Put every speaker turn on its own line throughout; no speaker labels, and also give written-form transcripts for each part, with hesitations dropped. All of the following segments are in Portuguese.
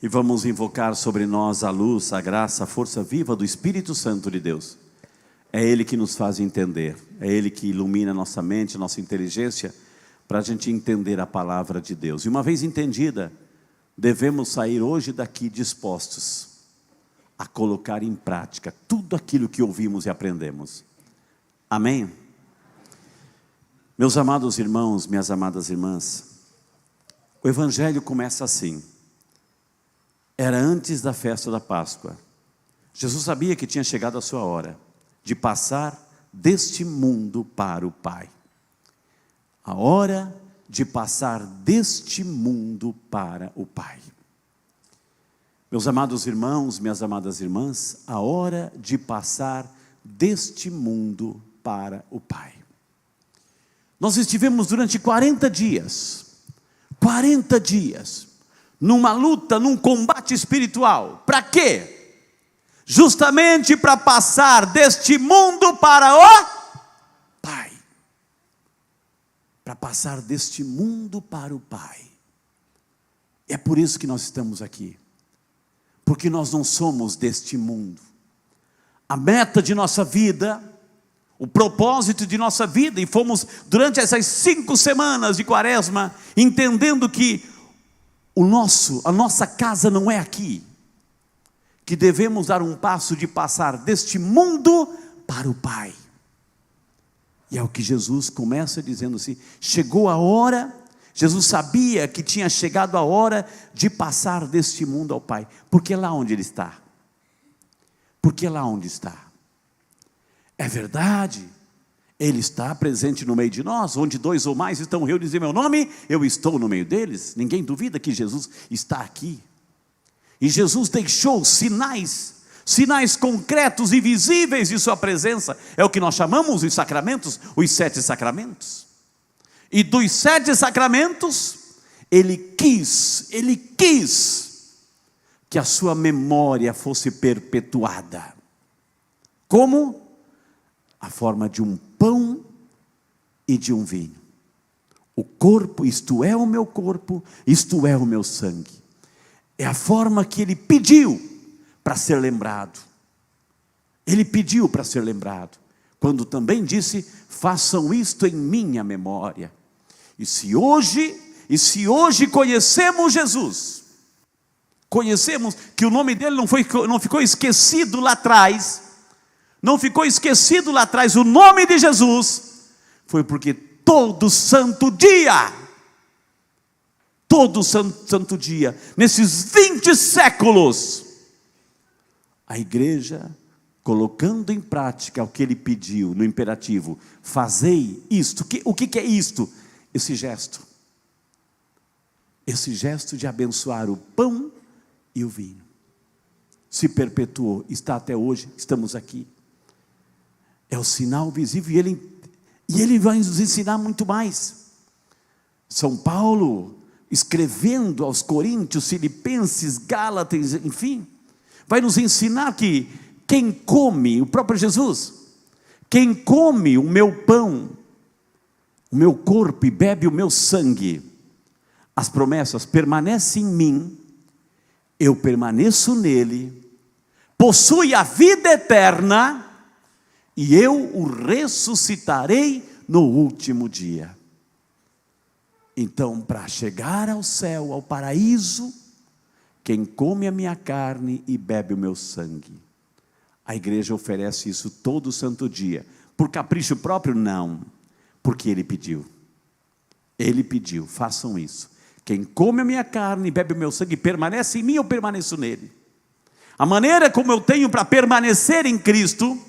E vamos invocar sobre nós a luz, a graça, a força viva do Espírito Santo de Deus. É Ele que nos faz entender, é Ele que ilumina nossa mente, nossa inteligência, para a gente entender a palavra de Deus. E uma vez entendida, devemos sair hoje daqui dispostos a colocar em prática tudo aquilo que ouvimos e aprendemos. Amém? Meus amados irmãos, minhas amadas irmãs, o Evangelho começa assim. Era antes da festa da Páscoa. Jesus sabia que tinha chegado a sua hora de passar deste mundo para o Pai. A hora de passar deste mundo para o Pai. Meus amados irmãos, minhas amadas irmãs, a hora de passar deste mundo para o Pai. Nós estivemos durante 40 dias, numa luta, num combate espiritual. Para quê? Justamente para passar deste mundo para o Pai. Para passar deste mundo para o Pai. É por isso que nós estamos aqui. Porque nós não somos deste mundo. A meta de nossa vida, o propósito de nossa vida, e fomos durante essas 5 semanas de Quaresma, entendendo que a nossa casa não é aqui, que devemos dar um passo de passar deste mundo para o Pai. E é o que Jesus começa dizendo assim, chegou a hora, Jesus sabia que tinha chegado a hora de passar deste mundo ao Pai, porque é lá onde Ele está, porque é lá onde está, é verdade, Ele está presente no meio de nós, onde 2 ou mais estão reunidos em meu nome, eu estou no meio deles. Ninguém duvida que Jesus está aqui. E Jesus deixou sinais concretos e visíveis de sua presença. É o que nós chamamos os sacramentos, os 7 sacramentos. E dos 7 sacramentos, Ele quis que a sua memória fosse perpetuada. Como? A forma de um pão e de um vinho. O corpo, isto é o meu corpo, isto é o meu sangue. É a forma que Ele pediu para ser lembrado. Ele pediu para ser lembrado. Quando também disse, façam isto em minha memória. E se hoje conhecemos Jesus, conhecemos que o nome dele não ficou esquecido lá atrás, o nome de Jesus, foi porque todo santo dia, nesses 20 séculos, a igreja, colocando em prática o que Ele pediu, no imperativo, fazei isto. O que é isto? Esse gesto de abençoar o pão e o vinho, se perpetuou, está até hoje, estamos aqui. É o sinal visível e ele vai nos ensinar muito mais. São Paulo, escrevendo aos Coríntios, Filipenses, Gálatas, enfim, vai nos ensinar que quem come, o próprio Jesus, quem come o meu pão, o meu corpo e bebe o meu sangue, as promessas, permanece em mim, eu permaneço nele, possui a vida eterna, e eu o ressuscitarei no último dia. Então, para chegar ao céu, ao paraíso, quem come a minha carne e bebe o meu sangue. A igreja oferece isso todo santo dia. Por capricho próprio? Não. Porque Ele pediu. Ele pediu, façam isso. Quem come a minha carne e bebe o meu sangue, permanece em mim, eu permaneço nele. A maneira como eu tenho para permanecer em Cristo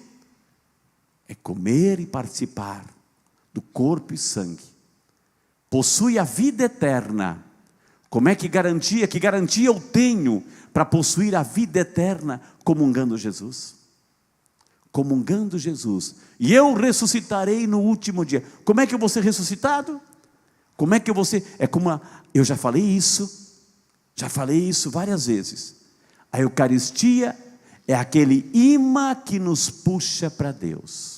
é comer e participar do corpo e sangue. Possui a vida eterna. Como é que garantia eu tenho para possuir a vida eterna? Comungando Jesus. Comungando Jesus. E eu ressuscitarei no último dia. Como é que eu vou ser ressuscitado? Como é que eu vou ser? Eu já falei isso várias vezes. A Eucaristia é aquele imã que nos puxa para Deus.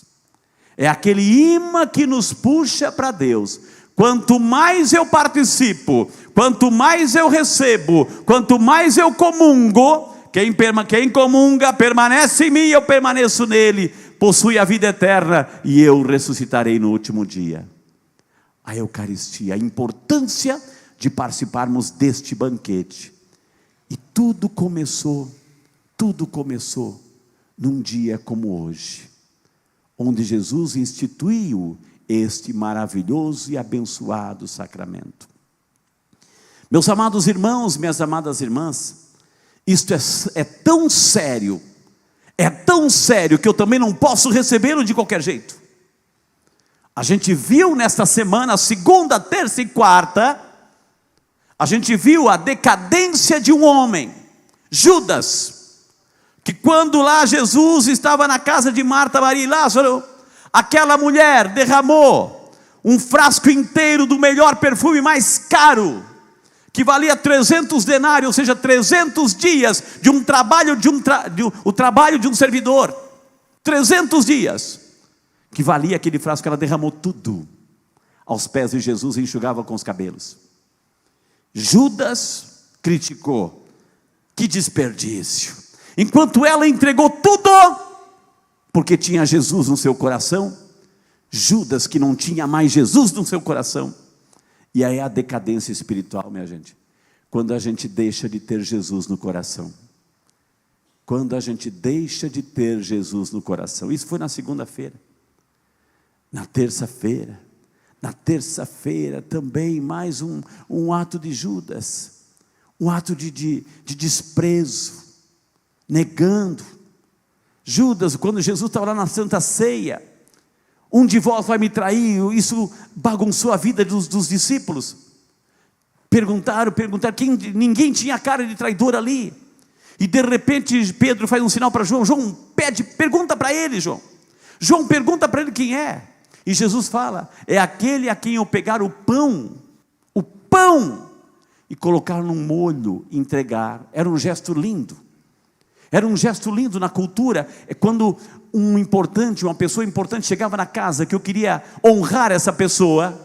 É aquele imã que nos puxa para Deus. Quanto mais eu participo, quanto mais eu recebo, quanto mais eu comungo, quem comunga permanece em mim e eu permaneço nele, possui a vida eterna e eu ressuscitarei no último dia. A Eucaristia, a importância de participarmos deste banquete. E tudo começou num dia como hoje, onde Jesus instituiu este maravilhoso e abençoado sacramento. Meus amados irmãos, minhas amadas irmãs, isto é tão sério que eu também não posso recebê-lo de qualquer jeito. A gente viu nesta semana, segunda, terça e quarta, a gente viu a decadência de um homem, Judas, que quando lá Jesus estava na casa de Marta, Maria e Lázaro, aquela mulher derramou um frasco inteiro do melhor perfume mais caro, que valia 300 denários, ou seja, 300 dias de um trabalho o trabalho de um servidor. 300 dias que valia aquele frasco. Ela derramou tudo aos pés de Jesus e enxugava com os cabelos. Judas criticou: que desperdício. Enquanto ela entregou tudo, porque tinha Jesus no seu coração, Judas, que não tinha mais Jesus no seu coração. E aí a decadência espiritual, minha gente, quando a gente deixa de ter Jesus no coração. Quando a gente deixa de ter Jesus no coração. Isso foi na segunda-feira. Na terça-feira também mais um ato de Judas, um ato de desprezo, negando. Judas, quando Jesus estava lá na Santa Ceia, um de vós vai me trair. Isso bagunçou a vida dos discípulos. Perguntaram, ninguém tinha cara de traidor ali. E de repente Pedro faz um sinal para João. João pergunta para ele, João pergunta para ele quem é. E Jesus fala: é aquele a quem eu pegar o pão, e colocar num molho e entregar. Era um gesto lindo. Era um gesto lindo na cultura. É quando uma pessoa importante chegava na casa, que eu queria honrar essa pessoa,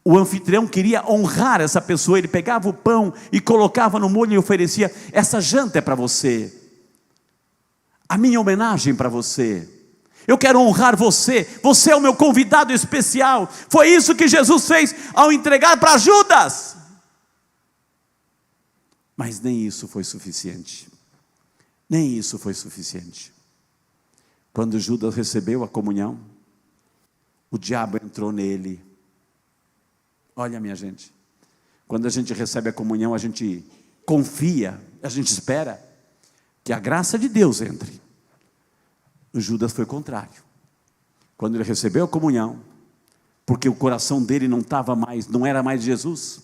o anfitrião queria honrar essa pessoa, ele pegava o pão e colocava no molho e oferecia: essa janta é para você, a minha homenagem para você, eu quero honrar você, você é o meu convidado especial. Foi isso que Jesus fez ao entregar para Judas. Mas nem isso foi suficiente. Quando Judas recebeu a comunhão, o diabo entrou nele. Olha, minha gente, quando a gente recebe a comunhão, a gente confia, a gente espera que a graça de Deus entre. O Judas foi contrário. Quando ele recebeu a comunhão, porque o coração dele não era mais Jesus,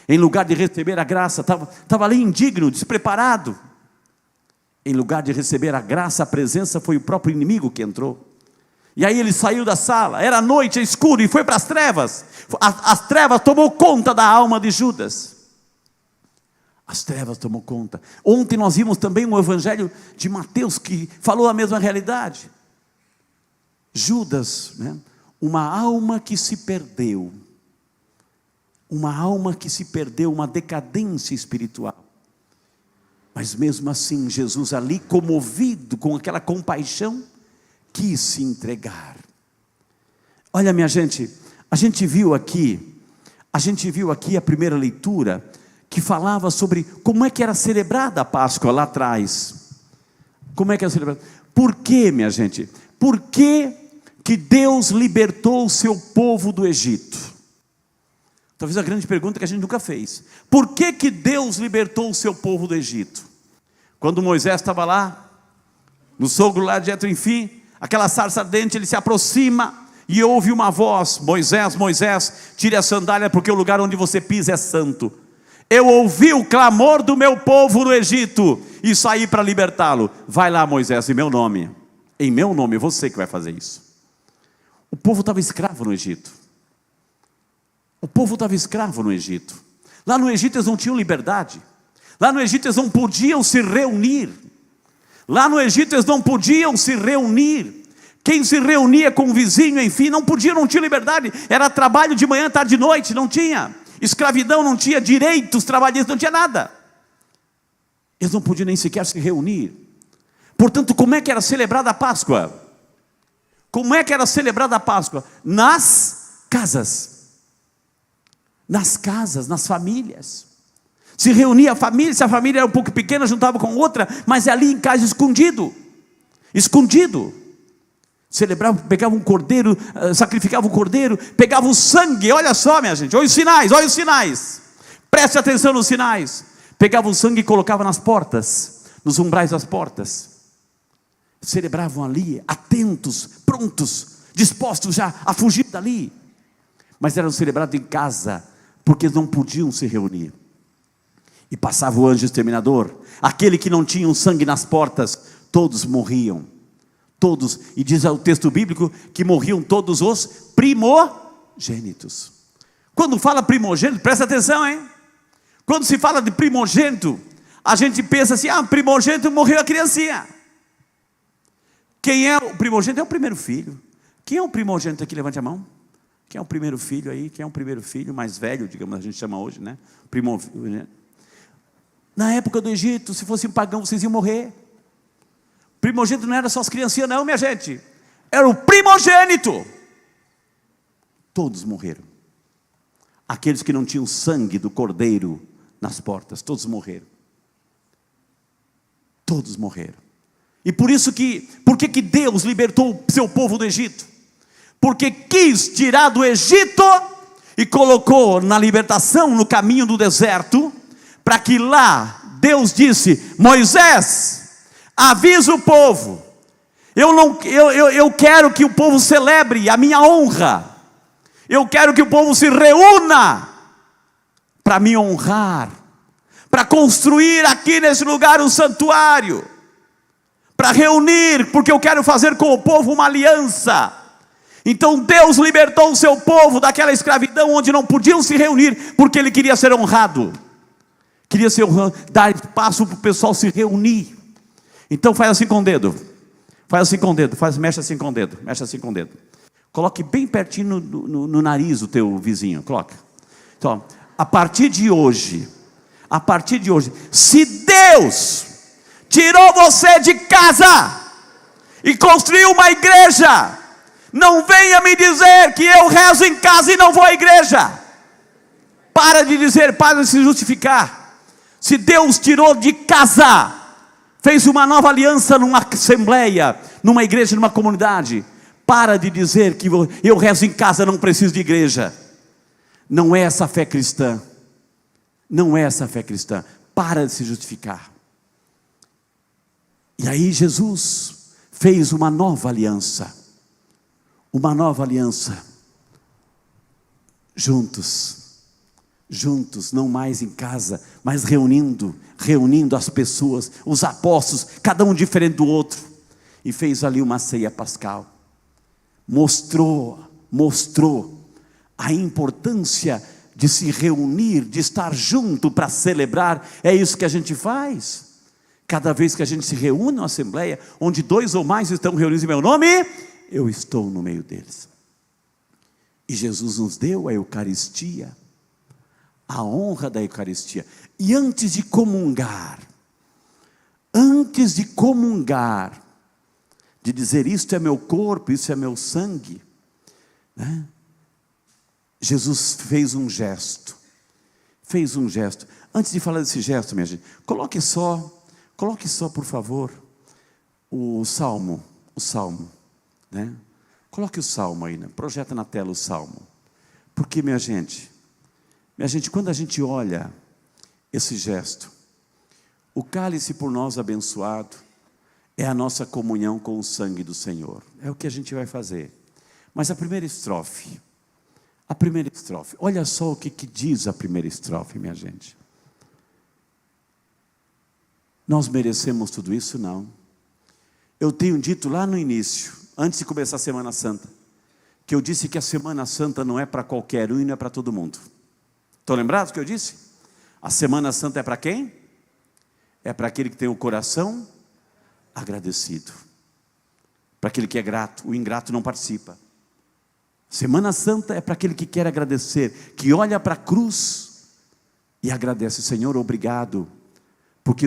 em lugar de receber a graça, estava ali indigno, despreparado. Em lugar de receber a graça, a presença, foi o próprio inimigo que entrou. E aí ele saiu da sala, era noite, é escuro, e foi para as trevas. As trevas tomou conta da alma de Judas. As trevas tomou conta. Ontem nós vimos também o evangelho de Mateus, que falou a mesma realidade. Judas, uma alma que se perdeu. Uma decadência espiritual. Mas mesmo assim, Jesus ali, comovido com aquela compaixão, quis se entregar. Olha, minha gente, a gente viu aqui a primeira leitura, que falava sobre como é que era celebrada a Páscoa lá atrás. Como é que era celebrada? Por quê, minha gente? Por que Deus libertou o seu povo do Egito? Talvez a grande pergunta que a gente nunca fez. Por que Deus libertou o seu povo do Egito? Quando Moisés estava lá, no sogro lá de Jetro, enfim, aquela sarça ardente, ele se aproxima e ouve uma voz: Moisés, Moisés, tire a sandália, porque o lugar onde você pisa é santo. Eu ouvi o clamor do meu povo no Egito e saí para libertá-lo. Vai lá, Moisés, em meu nome, você que vai fazer isso. O povo estava escravo no Egito. Lá no Egito eles não tinham liberdade. Lá no Egito eles não podiam se reunir. Quem se reunia com o vizinho, enfim, não tinha liberdade. Era trabalho de manhã, tarde e noite, não tinha escravidão, não tinha direitos trabalhistas, não tinha nada. Eles não podiam nem sequer se reunir. Portanto, como é que era celebrada a Páscoa? Como é que era celebrada a Páscoa? Nas casas. Nas casas, nas famílias. Se reunia a família, se a família era um pouco pequena, juntava com outra, mas ali em casa escondido. Escondido. Celebrava, pegava um cordeiro, sacrificava o cordeiro, pegava o sangue, olha só minha gente, olha os sinais, preste atenção nos sinais, pegava o sangue e colocava nas portas, nos umbrais das portas, celebravam ali, atentos, prontos, dispostos já a fugir dali, mas eram celebrados em casa, porque não podiam se reunir, e passava o anjo exterminador, aquele que não tinha o sangue nas portas, todos morriam, todos, e diz o texto bíblico que morriam todos os primogênitos. Quando fala primogênito, presta atenção, hein? Quando se fala de primogênito, a gente pensa assim, primogênito, morreu a criancinha. Quem é o primogênito? É o primeiro filho. Quem é o primogênito aqui? Levante a mão. Quem é o primeiro filho aí? Quem é o primeiro filho mais velho, digamos, a gente chama hoje, né? Primogênito. Na época do Egito, se fosse um pagão, vocês iam morrer. Primogênito não era só as criancinhas não, minha gente, era o primogênito. Todos morreram. Aqueles que não tinham sangue do cordeiro nas portas, todos morreram. Todos morreram. E por que Deus libertou o seu povo do Egito? Porque quis tirar do Egito e colocou na libertação, no caminho do deserto, para que lá, Deus disse, Moisés, avisa o povo, eu quero que o povo celebre a minha honra, eu quero que o povo se reúna, para me honrar, para construir aqui nesse lugar um santuário, para reunir, porque eu quero fazer com o povo uma aliança. Então Deus libertou o seu povo daquela escravidão, onde não podiam se reunir, porque Ele queria ser honrado, queria ser honrado, dar espaço para o pessoal se reunir. Então faz assim com o dedo, mexe assim com o dedo, coloque bem pertinho no nariz o teu vizinho, coloca. Então, a partir de hoje, se Deus tirou você de casa e construiu uma igreja, não venha me dizer que eu rezo em casa e não vou à igreja. Para de dizer, para de se justificar. Se Deus tirou de casa, fez uma nova aliança numa assembleia, numa igreja, numa comunidade, para de dizer que eu rezo em casa, não preciso de igreja. Não é essa a fé cristã. Não é essa a fé cristã. Para de se justificar. E aí Jesus fez uma nova aliança. Uma nova aliança. Juntos, não mais em casa, mas reunindo as pessoas, os apóstolos, cada um diferente do outro, e fez ali uma ceia pascal, mostrou a importância de se reunir, de estar junto para celebrar. É isso que a gente faz, cada vez que a gente se reúne na assembleia, onde 2 ou mais estão reunidos em meu nome, eu estou no meio deles. E Jesus nos deu a Eucaristia, a honra da Eucaristia. E antes de comungar, de dizer isto é meu corpo, isso é meu sangue, né? Jesus fez um gesto. Antes de falar desse gesto, minha gente, coloque só por favor o salmo, né? Coloque o salmo aí, né? Projeta na tela o salmo. Porque minha gente, quando a gente olha esse gesto, o cálice por nós abençoado é a nossa comunhão com o sangue do Senhor. É o que a gente vai fazer. Mas a primeira estrofe, olha só o que diz a primeira estrofe, minha gente. Nós merecemos tudo isso? Não. Eu tenho dito lá no início, antes de começar a Semana Santa, que eu disse que a Semana Santa não é para qualquer um e não é para todo mundo. Estão lembrados do que eu disse? A Semana Santa é para quem? É para aquele que tem o coração agradecido. para aquele que é grato, o ingrato não participa. Semana Santa é para aquele que quer agradecer, que olha para a cruz e agradece: Senhor, obrigado, porque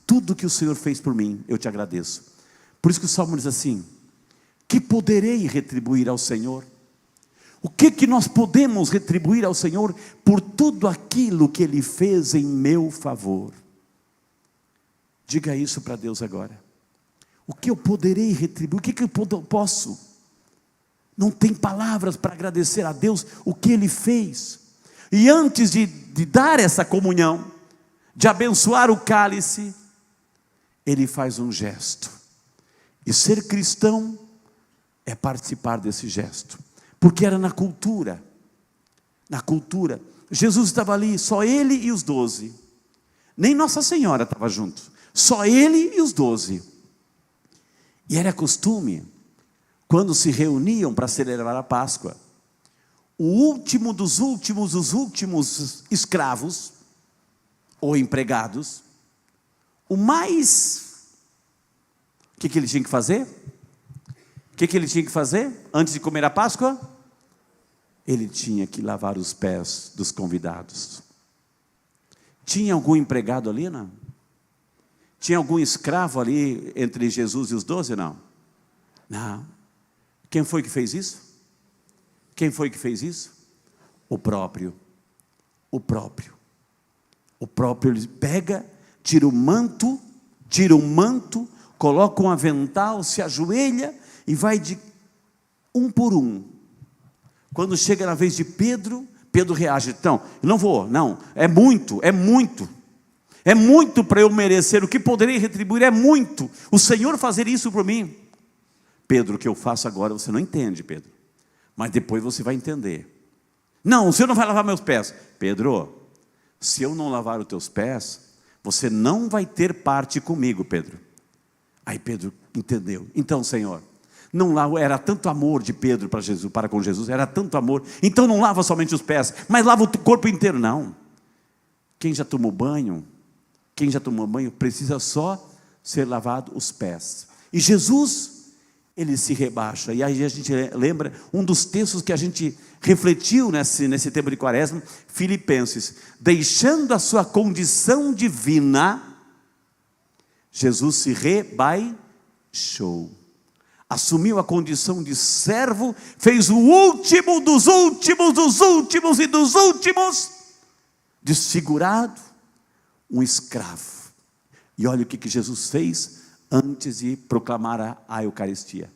tudo que o Senhor fez por mim, eu te agradeço. Por isso que o Salmo diz assim: que poderei retribuir ao Senhor? O que nós podemos retribuir ao Senhor por tudo aquilo que Ele fez em meu favor? Diga isso para Deus agora. O que eu poderei retribuir? O que eu posso? Não tem palavras para agradecer a Deus o que Ele fez. E antes de dar essa comunhão, de abençoar o cálice, Ele faz um gesto. E ser cristão é participar desse gesto, porque era na cultura. Jesus estava ali, só Ele e os 12. Nem Nossa Senhora estava junto, só Ele e os 12. E era costume, quando se reuniam para celebrar a Páscoa, o último dos últimos escravos, ou empregados, o que ele tinha que fazer? O que ele tinha que fazer antes de comer a Páscoa? Ele tinha que lavar os pés dos convidados. Tinha algum empregado ali, não? Tinha algum escravo ali entre Jesus e os 12, não? Não. Quem foi que fez isso? Quem foi que fez isso? O próprio. Ele pega, tira o manto, coloca um avental, se ajoelha e vai de um por um. Quando chega na vez de Pedro, Pedro reage: então, não vou, não, é muito para eu merecer, o que poderei retribuir é muito, o Senhor fazer isso por mim. Pedro, o que eu faço agora você não entende, Pedro, mas depois você vai entender. Não, o Senhor não vai lavar meus pés. Pedro, se eu não lavar os teus pés, você não vai ter parte comigo, Pedro. Aí Pedro entendeu. Então, Senhor, não lava, era tanto amor de Pedro para com Jesus, era tanto amor. Então não lava somente os pés, mas lava o corpo inteiro. Não. Quem já tomou banho precisa só ser lavado os pés. E Jesus, Ele se rebaixa. E aí a gente lembra um dos textos que a gente refletiu nesse tempo de Quaresma, Filipenses: deixando a sua condição divina, Jesus se rebaixou, assumiu a condição de servo, fez o último dos últimos e dos últimos, desfigurado, um escravo. E olha o que Jesus fez antes de proclamar a Eucaristia.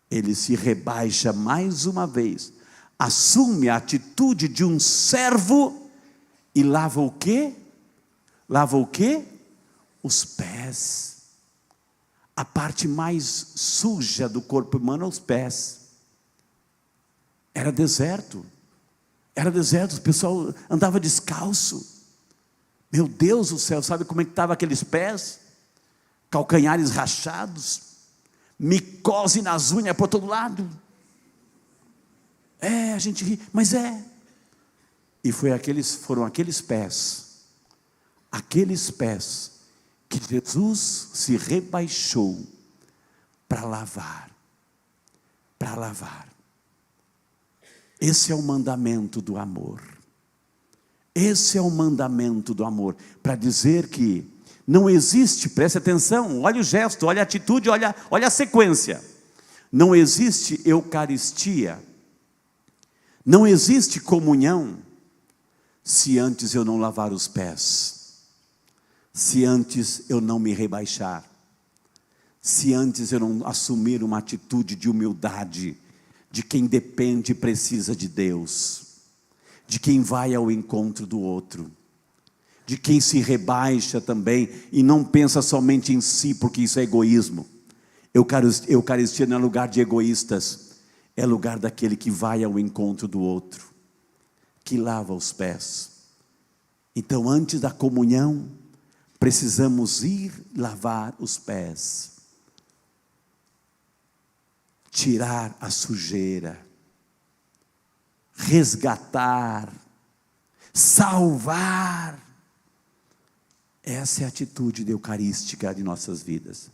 Ele se rebaixa mais uma vez, assume a atitude de um servo e lava o quê? Os pés. A parte mais suja do corpo humano, os pés. Era deserto, o pessoal andava descalço. Meu Deus do céu, sabe como é que estavam aqueles pés? Calcanhares rachados, micose nas unhas por todo lado. A gente ri, mas é. E foram aqueles pés que Jesus se rebaixou para lavar. Esse é o mandamento do amor. Para dizer que não existe, preste atenção, olha o gesto, olha a atitude, olha a sequência. Não existe Eucaristia, não existe comunhão, se antes eu não lavar os pés, se antes eu não me rebaixar, se antes eu não assumir uma atitude de humildade, de quem depende e precisa de Deus, de quem vai ao encontro do outro, de quem se rebaixa também e não pensa somente em si, porque isso é egoísmo. Eucaristia não é lugar de egoístas, é lugar daquele que vai ao encontro do outro, que lava os pés. Então, antes da comunhão, precisamos ir lavar os pés, tirar a sujeira, resgatar, salvar. Essa é a atitude eucarística de nossas vidas.